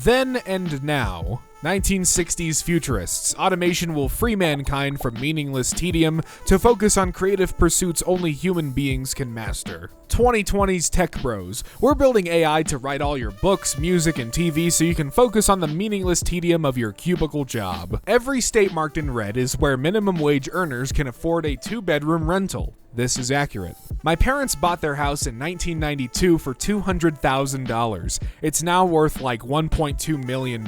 Then and now. 1960s futurists. Automation will free mankind from meaningless tedium to focus on creative pursuits only human beings can master. 2020's tech bros. We're building AI to write all your books, music, and TV so you can focus on the meaningless tedium of your cubicle job. Every state marked in red is where minimum wage earners can afford a 2-bedroom rental. This is accurate. My parents bought their house in 1992 for $200,000. It's now worth like $1.2 million.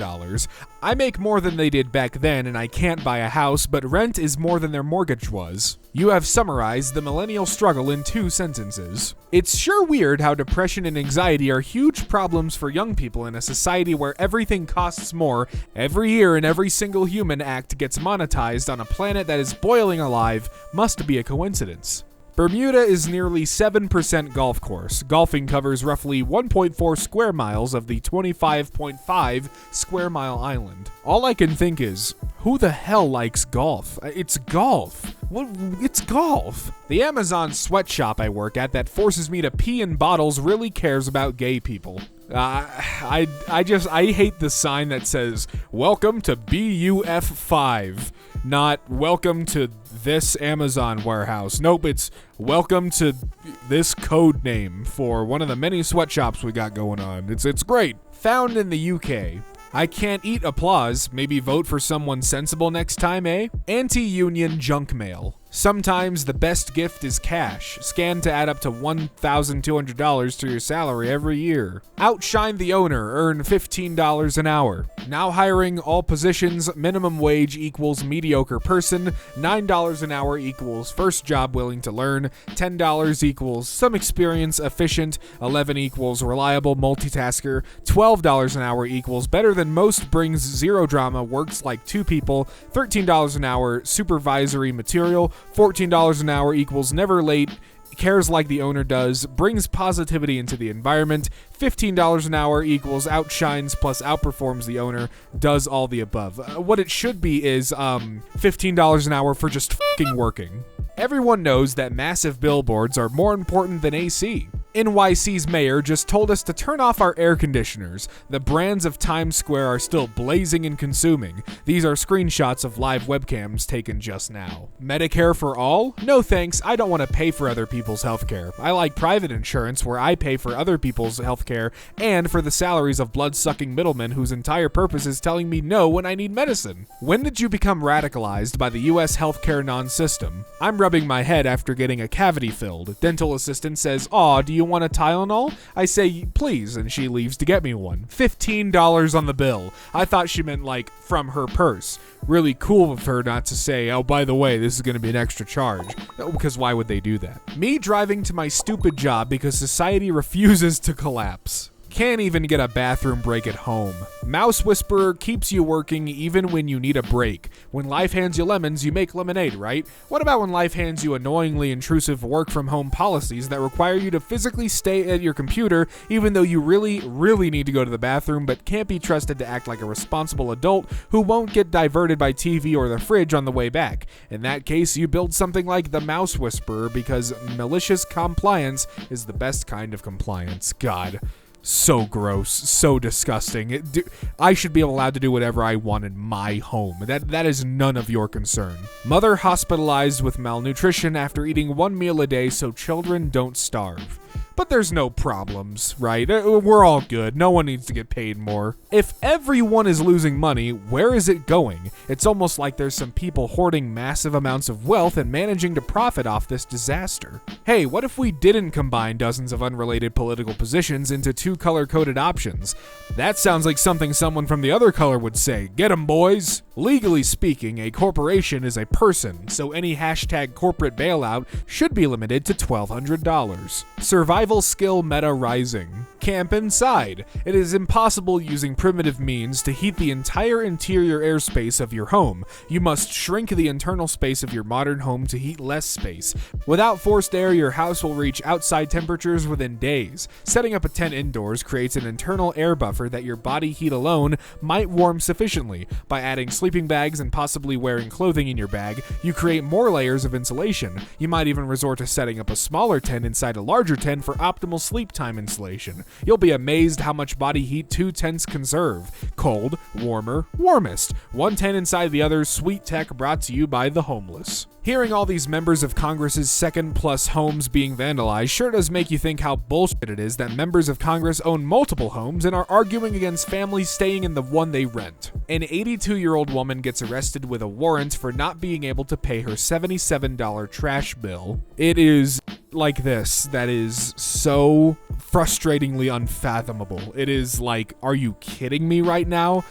I make more than they did back then and I can't buy a house, but rent is more than their mortgage was. You have summarized the millennial struggle in 2 sentences. It's sure weird how depression and anxiety are huge problems for young people in a society where everything costs more every year and every single human act gets monetized on a planet that is boiling alive. Must be a coincidence. Bermuda is nearly 7% golf course. Golfing covers roughly 1.4 square miles of the 25.5 square mile island. All I can think is, who the hell likes golf? It's golf. It's golf. The Amazon sweatshop I work at that forces me to pee in bottles really cares about gay people. I hate the sign that says, "Welcome to BUF5," not "Welcome to this Amazon warehouse." Nope, it's "Welcome to this code name for one of the many sweatshops we got going on." It's great. Found in the UK. I can't eat applause. Maybe vote for someone sensible next time, eh? Anti-union junk mail. Sometimes the best gift is cash, scanned to add up to $1,200 to your salary every year. Outshine the owner, earn $15 an hour. Now hiring all positions, minimum wage equals mediocre person, $9 an hour equals first job willing to learn, $10 equals some experience, efficient, 11 equals reliable multitasker, $12 an hour equals better than most, brings zero drama, works like 2 people, $13 an hour supervisory material, $14 an hour equals never late, cares like the owner does, brings positivity into the environment, $15 an hour equals outshines plus outperforms the owner, does all the above. What it should be is $15 an hour for just fucking working. Everyone knows that massive billboards are more important than AC. NYC's mayor just told us to turn off our air conditioners. The brands of Times Square are still blazing and consuming. These are screenshots of live webcams taken just now. Medicare for all? No thanks, I don't want to pay for other people's healthcare. I like private insurance where I pay for other people's healthcare and for the salaries of blood-sucking middlemen whose entire purpose is telling me no when I need medicine. When did you become radicalized by the US healthcare non-system? I'm rubbing my head after getting a cavity filled. Dental assistant says, "Aw, do you want a Tylenol?" I say, "Please," and she leaves to get me one. $15 on the bill. I thought she meant like from her purse. Really cool of her not to say, "Oh, by the way, this is going to be an extra charge." Because why would they do that? Me driving to my stupid job because society refuses to collapse. Can't even get a bathroom break at home. Mouse Whisperer keeps you working even when you need a break. When life hands you lemons, you make lemonade, right? What about when life hands you annoyingly intrusive work-from-home policies that require you to physically stay at your computer even though you really, really need to go to the bathroom but can't be trusted to act like a responsible adult who won't get diverted by TV or the fridge on the way back? In that case, you build something like the Mouse Whisperer because malicious compliance is the best kind of compliance. God. So gross, so disgusting. I should be allowed to do whatever I want in my home. That is none of your concern. Mother hospitalized with malnutrition after eating 1 meal a day so children don't starve. But there's no problems, right? We're all good. No one needs to get paid more. If everyone is losing money, where is it going? It's almost like there's some people hoarding massive amounts of wealth and managing to profit off this disaster. Hey, what if we didn't combine dozens of unrelated political positions into 2 color-coded options? That sounds like something someone from the other color would say. Get 'em, boys! Legally speaking, a corporation is a person, so any hashtag corporate bailout should be limited to $1,200. Survival skill meta rising. Camp inside. It is impossible using primitive means to heat the entire interior airspace of your home. You must shrink the internal space of your modern home to heat less space. Without forced air, your house will reach outside temperatures within days. Setting up a tent indoors creates an internal air buffer that your body heat alone might warm sufficiently. By adding sleep sleeping bags and possibly wearing clothing in your bag, you create more layers of insulation. You might even resort to setting up a smaller tent inside a larger tent for optimal sleep time insulation. You'll be amazed how much body heat 2 tents conserve. Cold, warmer, warmest. One tent inside the other, sweet tech brought to you by the homeless. Hearing all these members of Congress's second-plus homes being vandalized sure does make you think how bullshit it is that members of Congress own multiple homes and are arguing against families staying in the one they rent. An 82-year-old woman gets arrested with a warrant for not being able to pay her $77 trash bill. It is like this that is so frustratingly unfathomable. It is like, are you kidding me right now?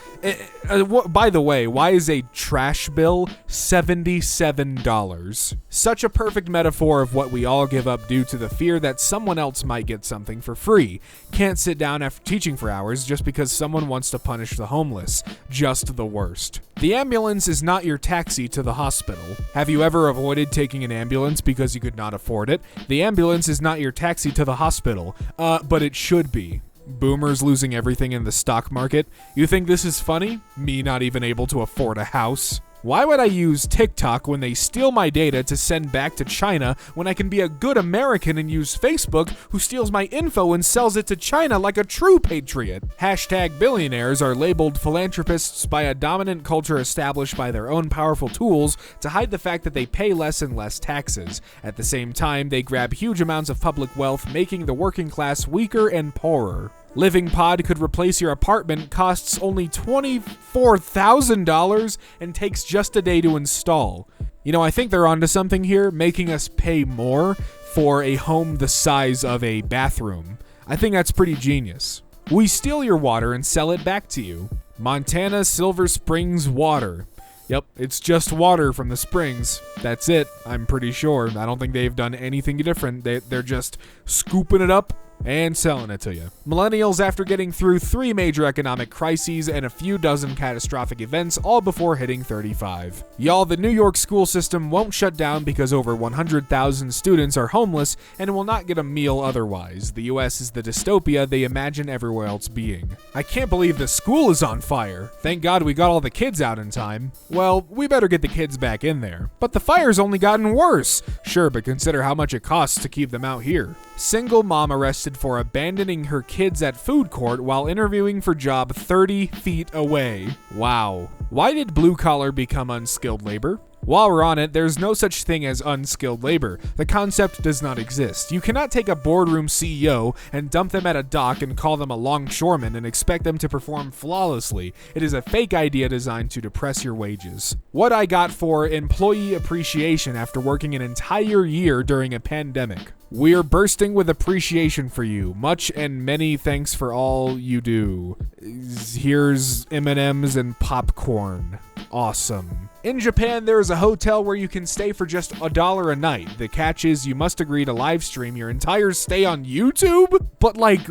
By the way, why is a trash bill $77? Such a perfect metaphor of what we all give up due to the fear that someone else might get something for free. Can't sit down after teaching for hours just because someone wants to punish the homeless. Just the worst. The ambulance is not your taxi to the hospital. Have you ever avoided taking an ambulance because you could not afford it? The ambulance is not your taxi to the hospital, but it should be. Boomers losing everything in the stock market. You think this is funny? Me not even able to afford a house? Why would I use TikTok when they steal my data to send back to China when I can be a good American and use Facebook who steals my info and sells it to China like a true patriot? Hashtag billionaires are labeled philanthropists by a dominant culture established by their own powerful tools to hide the fact that they pay less and less taxes. At the same time, they grab huge amounts of public wealth, making the working class weaker and poorer. Living Pod could replace your apartment, costs only $24,000 and takes just a day to install. You know, I think they're onto something here, making us pay more for a home the size of a bathroom. I think that's pretty genius. We steal your water and sell it back to you. Montana Silver Springs water. Yep, it's just water from the springs. That's it, I'm pretty sure. I don't think they've done anything different. They're just scooping it up and selling it to you. Millennials, after getting through 3 major economic crises and a few dozen catastrophic events, all before hitting 35. Y'all, the New York school system won't shut down because over 100,000 students are homeless and will not get a meal otherwise. The US is the dystopia they imagine everywhere else being. I can't believe the school is on fire. Thank God we got all the kids out in time. Well, we better get the kids back in there. But the fire's only gotten worse. Sure, but consider how much it costs to keep them out here. Single mom arrested for abandoning her kids at food court while interviewing for job 30 feet away. Wow. Why did blue collar become unskilled labor? While we're on it, there's no such thing as unskilled labor. The concept does not exist. You cannot take a boardroom CEO and dump them at a dock and call them a longshoreman and expect them to perform flawlessly. It is a fake idea designed to depress your wages. What I got for employee appreciation after working an entire year during a pandemic. We're bursting with appreciation for you. Much and many thanks for all you do. Here's M&Ms and popcorn. Awesome. In Japan, there is a hotel where you can stay for just $1 a night. The catch is you must agree to live stream your entire stay on YouTube? But like,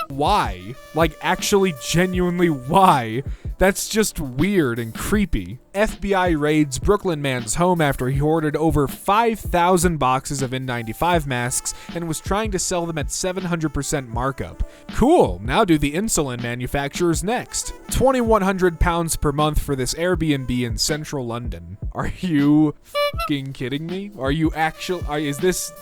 why? Like, actually, genuinely, why? That's just weird and creepy. FBI raids Brooklyn man's home after he hoarded over 5,000 boxes of N95 masks and was trying to sell them at 700% markup. Cool, now do the insulin manufacturers next. 2,100 pounds per month for this Airbnb in central London. Are you f***ing kidding me? Are you actually, is this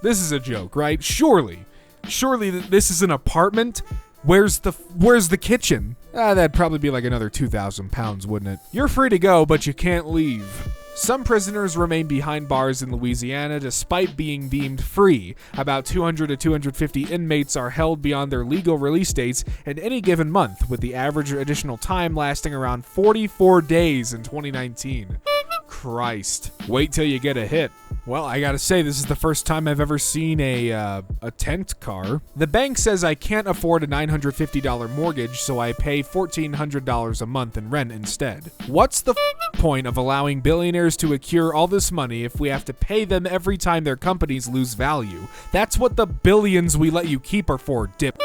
is a joke, right? Surely this is an apartment? Where's the kitchen? That'd probably be like another 2,000 pounds, wouldn't it? You're free to go, but you can't leave. Some prisoners remain behind bars in Louisiana despite being deemed free. About 200 to 250 inmates are held beyond their legal release dates in any given month, with the average additional time lasting around 44 days in 2019. Christ. Wait till you get a hit. Well, I gotta say, this is the first time I've ever seen a tent car. The bank says I can't afford a $950 mortgage, so I pay $1,400 a month in rent instead. What's the point of allowing billionaires to accrue all this money if we have to pay them every time their companies lose value? That's what the billions we let you keep are for, dip.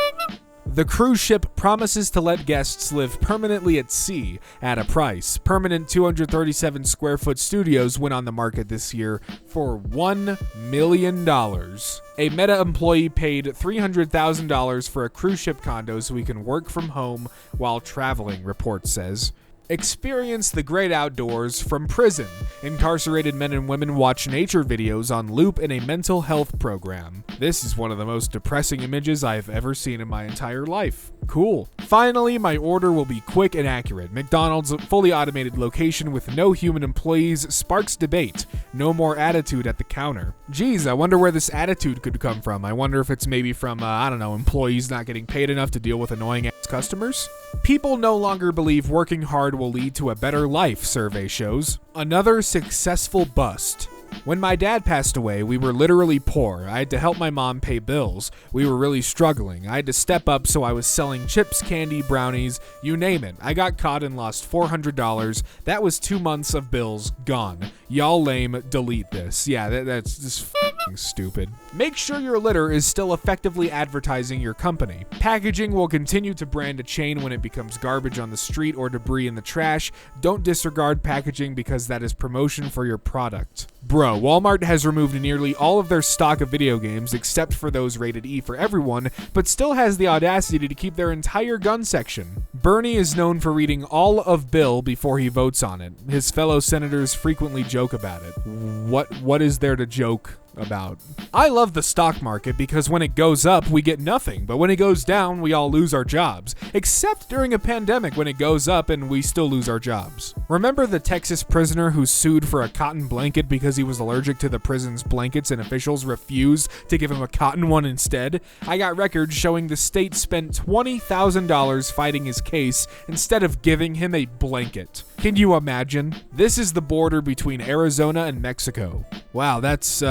The cruise ship promises to let guests live permanently at sea at a price. Permanent 237 square foot studios went on the market this year for $1 million. A Meta employee paid $300,000 for a cruise ship condo so he can work from home while traveling, report says. Experience the great outdoors from prison. Incarcerated men and women watch nature videos on loop in a mental health program. This is one of the most depressing images I've ever seen in my entire life. Cool. Finally, my order will be quick and accurate. McDonald's fully automated location with no human employees sparks debate. No more attitude at the counter. Geez, I wonder where this attitude could come from. I wonder if it's maybe from, employees not getting paid enough to deal with annoying ass customers? People no longer believe working hard will lead to a better life, survey shows. Another successful bust. When my dad passed away, we were literally poor. I had to help my mom pay bills. We were really struggling. I had to step up, so I was selling chips, candy, brownies, you name it. I got caught and lost $400. That was 2 months of bills gone. Y'all lame, delete this. Yeah, that's just f***ing stupid. Make sure your litter is still effectively advertising your company. Packaging will continue to brand a chain when it becomes garbage on the street or debris in the trash. Don't disregard packaging because that is promotion for your product. Bro, Walmart has removed nearly all of their stock of video games except for those rated E for everyone, but still has the audacity to keep their entire gun section. Bernie is known for reading all of Bill before he votes on it. His fellow senators frequently joke about it. What is there to joke about? I love the stock market because when it goes up, we get nothing, but when it goes down, we all lose our jobs. Except during a pandemic when it goes up and we still lose our jobs. Remember the Texas prisoner who sued for a cotton blanket because he was allergic to the prison's blankets and officials refused to give him a cotton one instead? I got records showing the state spent $20,000 fighting his case instead of giving him a blanket. Can you imagine? This is the border between Arizona and Mexico. Wow, that's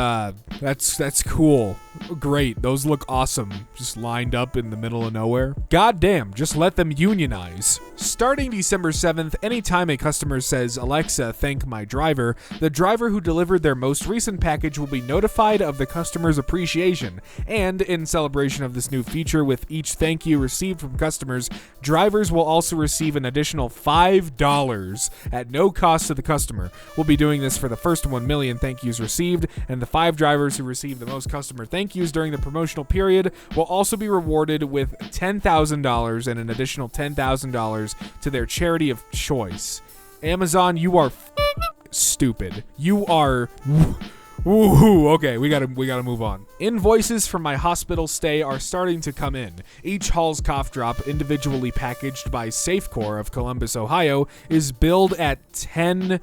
cool. Great, those look awesome. Just lined up in the middle of nowhere. Goddamn, just let them unionize. Starting December 7th, anytime a customer says, "Alexa, thank my driver," the driver who delivered their most recent package will be notified of the customer's appreciation. And in celebration of this new feature, with each thank you received from customers, drivers will also receive an additional $5 at no cost to the customer. We'll be doing this for the first 1 million thank yous received, and the 5 drivers who receive the most customer thank yous during the promotional period will also be rewarded with $10,000 and an additional $10,000 to their charity of choice. Amazon, you are stupid. You are... Ooh, okay, we gotta move on. Invoices from my hospital stay are starting to come in. Each Hall's cough drop, individually packaged by Safecore of Columbus, Ohio, is billed at $10.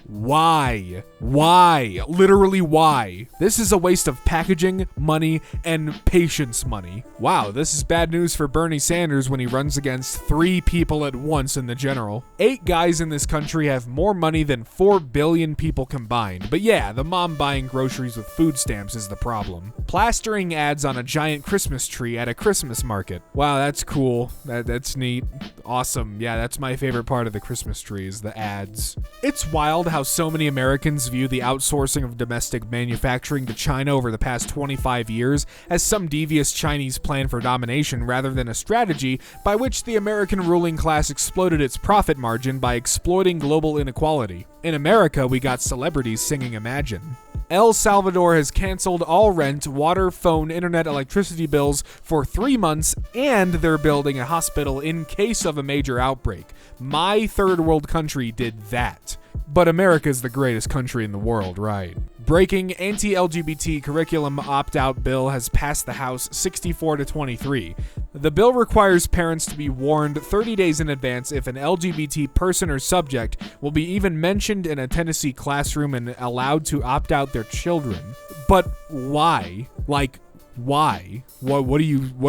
Why? Why? Literally why? This is a waste of packaging, money, and patience money. Wow, this is bad news for Bernie Sanders when he runs against 3 people at once in the general. 8 guys in this country have more money than 4 billion people combined. But yeah, the mom buying groceries with food stamps is the problem. Plastering ads on a giant Christmas tree at a Christmas market. Wow, that's cool. That's neat. Awesome. Yeah, that's my favorite part of the Christmas tree is the ads. It's wild how so many Americans view the outsourcing of domestic manufacturing to China over the past 25 years as some devious Chinese plan for domination rather than a strategy by which the American ruling class exploded its profit margin by exploiting global inequality. In America, we got celebrities singing Imagine. El Salvador has canceled all rent, water, phone, internet, electricity bills for 3 months, and they're building a hospital in case of a major outbreak. My third world country did that. But America's the greatest country in the world, right? Breaking anti-LGBT curriculum opt-out bill has passed the House 64-23. The bill requires parents to be warned 30 days in advance if an LGBT person or subject will be even mentioned in a Tennessee classroom and allowed to opt out their children. But why? Like, why? What are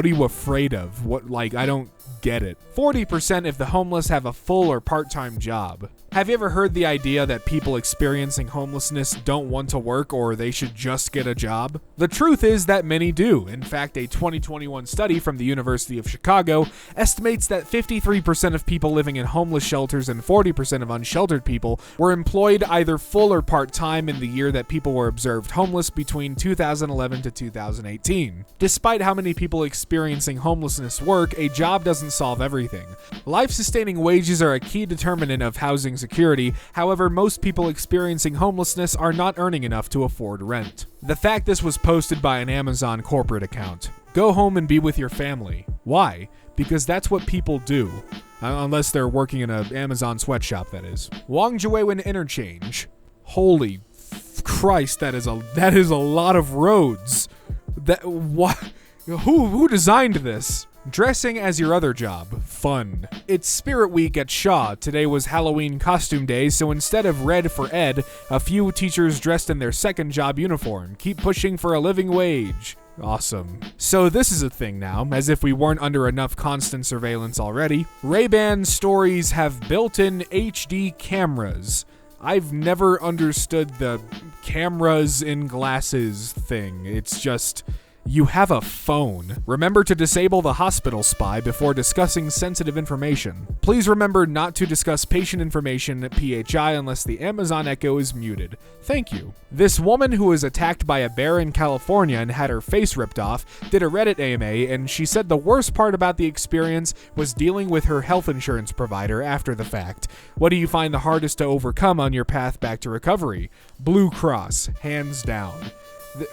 you afraid of? I don't get it. 40% if the homeless have a full or part-time job. Have you ever heard the idea that people experiencing homelessness don't want to work or they should just get a job? The truth is that many do. In fact, a 2021 study from the University of Chicago estimates that 53% of people living in homeless shelters and 40% of unsheltered people were employed either full or part-time in the year that people were observed homeless between 2011 to 2018. Despite how many people experiencing homelessness work, a job doesn't solve everything. Life-sustaining wages are a key determinant of housing security. However, most people experiencing homelessness are not earning enough to afford rent. The fact this was posted by an Amazon corporate account. Go home and be with your family. Why? Because that's what people do. Unless they're working in an Amazon sweatshop, that is. Wangjiweiwen Interchange. Holy Christ, that is a lot of roads. Who designed this? Dressing as your other job. Fun. It's Spirit Week at Shaw. Today was Halloween costume day, so instead of red for Ed, a few teachers dressed in their second job uniform. Keep pushing for a living wage. Awesome. So this is a thing now, as if we weren't under enough constant surveillance already. Ray-Ban stories have built-in HD cameras. I've never understood the cameras in glasses thing. It's just... you have a phone. Remember to disable the hospital spy before discussing sensitive information. Please remember not to discuss patient information at PHI unless the Amazon Echo is muted. Thank you. This woman who was attacked by a bear in California and had her face ripped off did a Reddit AMA, and she said the worst part about the experience was dealing with her health insurance provider after the fact. What do you find the hardest to overcome on your path back to recovery? Blue Cross, hands down.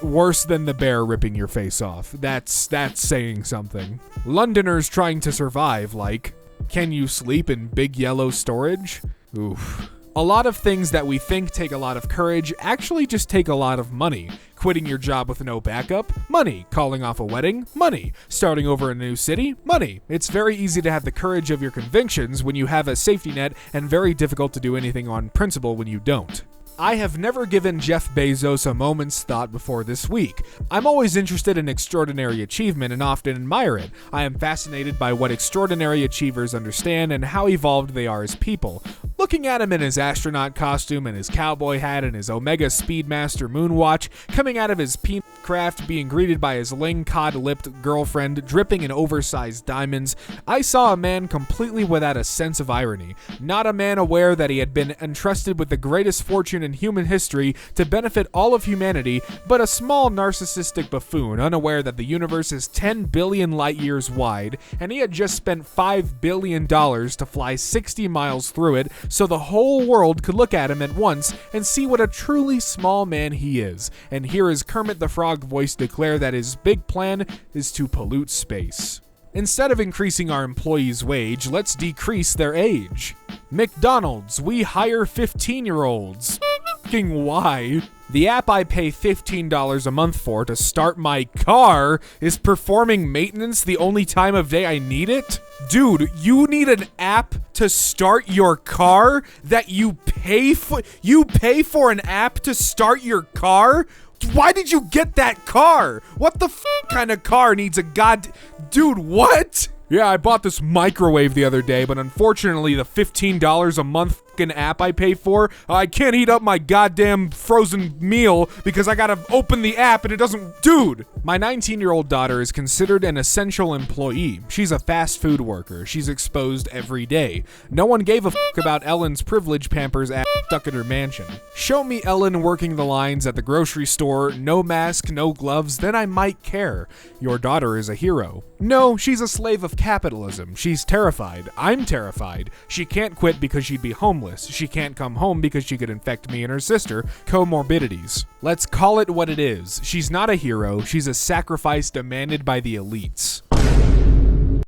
Worse than the bear ripping your face off. That's saying something. Londoners trying to survive, like, can you sleep in big yellow storage? Oof. A lot of things that we think take a lot of courage actually just take a lot of money. Quitting your job with no backup? Money. Calling off a wedding? Money. Starting over in a new city? Money. It's very easy to have the courage of your convictions when you have a safety net, and very difficult to do anything on principle when you don't. I have never given Jeff Bezos a moment's thought before this week. I'm always interested in extraordinary achievement and often admire it. I am fascinated by what extraordinary achievers understand and how evolved they are as people. Looking at him in his astronaut costume and his cowboy hat and his Omega Speedmaster moonwatch, coming out of his peanut craft, being greeted by his ling-cod-lipped girlfriend, dripping in oversized diamonds, I saw a man completely without a sense of irony. Not a man aware that he had been entrusted with the greatest fortune in human history to benefit all of humanity, but a small narcissistic buffoon unaware that the universe is 10 billion light years wide, and he had just spent $5 billion to fly 60 miles through it so the whole world could look at him at once and see what a truly small man he is, and hear his Kermit the Frog voice declare that his big plan is to pollute space. Instead of increasing our employees' wage, let's decrease their age. McDonald's, we hire 15-year-olds. Why? The app I pay $15 a month for to start my car is performing maintenance the only time of day I need it? Dude, you need an app to start your car that you pay for? You pay for an app to start your car? Why did you get that car? What the kind of car needs a Dude, what? Yeah, I bought this microwave the other day, but unfortunately the $15 a month app I pay for, I can't heat up my goddamn frozen meal because I gotta open the app and it doesn't. Dude! My 19-year-old daughter is considered an essential employee. She's a fast food worker. She's exposed every day. No one gave a about Ellen's privilege Pampers app stuck in her mansion. Show me Ellen working the lines at the grocery store, no mask, no gloves, then I might care. Your daughter is a hero. No, she's a slave of capitalism. She's terrified. I'm terrified. She can't quit because she'd be homeless. She can't come home because she could infect me and her sister. Comorbidities. Let's call it what it is. She's not a hero. She's a sacrifice demanded by the elites.